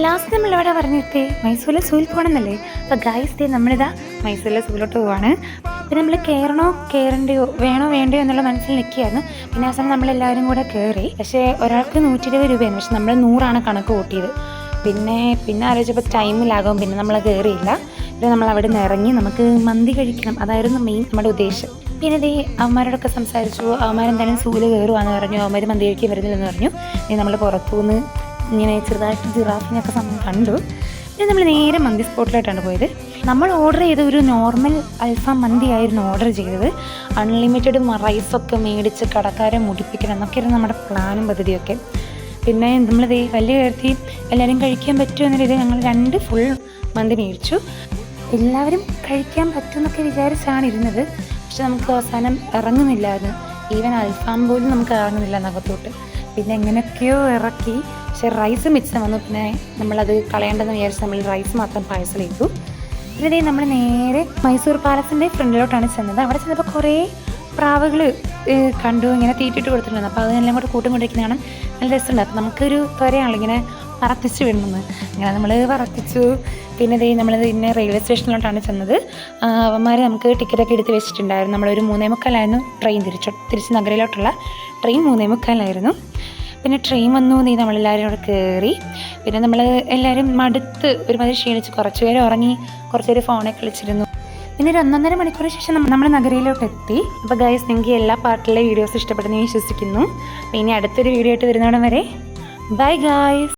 Last നമ്മളിവിടെ പറഞ്ഞിട്ട് മൈസൂരിലെ സൂവിൽ പോകണമെന്നല്ലേ. അപ്പോൾ ഗായ്സ് ഡേ നമ്മളിതാ മൈസൂരിലെ സൂവിലോട്ട് പോവാണ്. പിന്നെ നമ്മൾ കയറണ്ടയോ വേണ്ടയോ എന്നുള്ള മനസ്സിൽ നിൽക്കുകയായിരുന്നു. പിന്നെ ആ സമയം നമ്മളെല്ലാവരും കൂടെ കയറി. പക്ഷേ ഒരാൾക്ക് 120 രൂപയാണ്. പക്ഷെ നമ്മൾ 100 കണക്ക് കൂട്ടിയത്. പിന്നെ ആലോചിച്ചപ്പോൾ ടൈമിലാകും. പിന്നെ നമ്മൾ കയറിയില്ല. പിന്നെ നമ്മൾ അവിടെ നിന്ന് ഇറങ്ങി നമുക്ക് മന്തി കഴിക്കണം. അതായിരുന്നു മെയിൻ നമ്മുടെ ഉദ്ദേശം. പിന്നെ ഇതേ അവന്മാരോടൊക്കെ സംസാരിച്ചു. അവന്മാരെന്തായാലും സൂവിൽ കയറുവാന്ന് പറഞ്ഞു. അവന്മാർ മന്തി കഴിക്കാൻ വരുന്നില്ലെന്ന് പറഞ്ഞു. പിന്നെ നമ്മൾ പുറത്തുനിന്ന് ഇങ്ങനെ ചെറുതായിട്ട് ജിറാഫിനൊക്കെ സമയം കണ്ടു. പിന്നെ നമ്മൾ നേരെ മന്തി സ്പോട്ടിലോട്ടാണ് പോയത്. നമ്മൾ ഓർഡർ ചെയ്ത ഒരു നോർമൽ അൽഫാം മന്തി ആയിരുന്നു ഓർഡർ ചെയ്തത്. അൺലിമിറ്റഡ് റൈസൊക്കെ മേടിച്ച് കടക്കാരെ മുടിപ്പിക്കണം എന്നൊക്കെയായിരുന്നു നമ്മുടെ പ്ലാനും പദ്ധതിയൊക്കെ. പിന്നെ നമ്മളിത് വലിയ കാര്യത്തിൽ എല്ലാവരും കഴിക്കാൻ പറ്റുമെന്ന രീതിയിൽ ഞങ്ങൾ 2 ഫുൾ മന്തി മേടിച്ചു. എല്ലാവരും കഴിക്കാൻ പറ്റുമെന്നൊക്കെ വിചാരിച്ചാണ് ഇരുന്നത്. പക്ഷെ നമുക്ക് അവസാനം ഇറങ്ങുന്നില്ലായിരുന്നു. ഈവൻ അൽഫാം പോലും നമുക്ക് ഇറങ്ങുന്നില്ല നഗത്തോട്ട്. പിന്നെ എങ്ങനെയൊക്കെയോ ഇറക്കി. പക്ഷേ റൈസ് മിച്ചം വന്നു. പിന്നെ നമ്മളത് കളയേണ്ടെന്ന് വിചാരിച്ച് നമ്മൾ റൈസ് മാത്രം പാഴ്സൽ ചെയ്തു. പിന്നെ നമ്മൾ നേരെ മൈസൂർ പാലസിൻ്റെ ഫ്രണ്ടിലോട്ടാണ് ചെന്നത്. അവിടെ ചെന്നപ്പോൾ കുറേ പ്രാവുകൾ കണ്ടു. ഇങ്ങനെ തീറ്റിട്ട് കൊടുത്തിട്ടുണ്ട്. അപ്പോൾ അതെല്ലാം കൂടെ കൂട്ടും കൊണ്ടിരിക്കുന്ന കാണാൻ നല്ല രസമുണ്ട്. അപ്പോൾ നമുക്കൊരു ത്വരയാണല്ലോ ഇങ്ങനെ പറത്തിച്ച് വിടണമെന്ന്. അങ്ങനെ നമ്മൾ പറത്തിച്ചു. പിന്നെ നമ്മൾ പിന്നെ റെയിൽവേ സ്റ്റേഷനിലോട്ടാണ് ചെന്നത്. അവന്മാർ നമുക്ക് ടിക്കറ്റൊക്കെ എടുത്ത് വെച്ചിട്ടുണ്ടായിരുന്നു. നമ്മളൊരു 3:45 ട്രെയിൻ തിരിച്ച് നഗരയിലോട്ടുള്ള ട്രെയിൻ 3:45. പിന്നെ ട്രെയിൻ വന്നു. നമ്മളെല്ലാവരും അവിടെ കയറി. പിന്നെ നമ്മൾ എല്ലാവരും മടുത്ത് ഒരുമാതിരി ക്ഷീണിച്ച് കുറച്ച് പേര് ഉറങ്ങി, കുറച്ച് പേര് ഫോണിൽ കളിച്ചിരുന്നു. പിന്നെ ഒരു 1.5 മണിക്കൂർ ശേഷം നമ്മൾ നഗരയിലോട്ട് എത്തി. അപ്പോൾ ഗൈസ് നിങ്ങൾക്ക് എല്ലാ പാർട്ടിലെ വീഡിയോസ് ഇഷ്ടപ്പെടുന്നു വിശ്വസിക്കുന്നു. പിന്നെ അടുത്തൊരു വീഡിയോ ആയിട്ട് വരുന്നോടം വരെ ബൈ ഗൈസ്.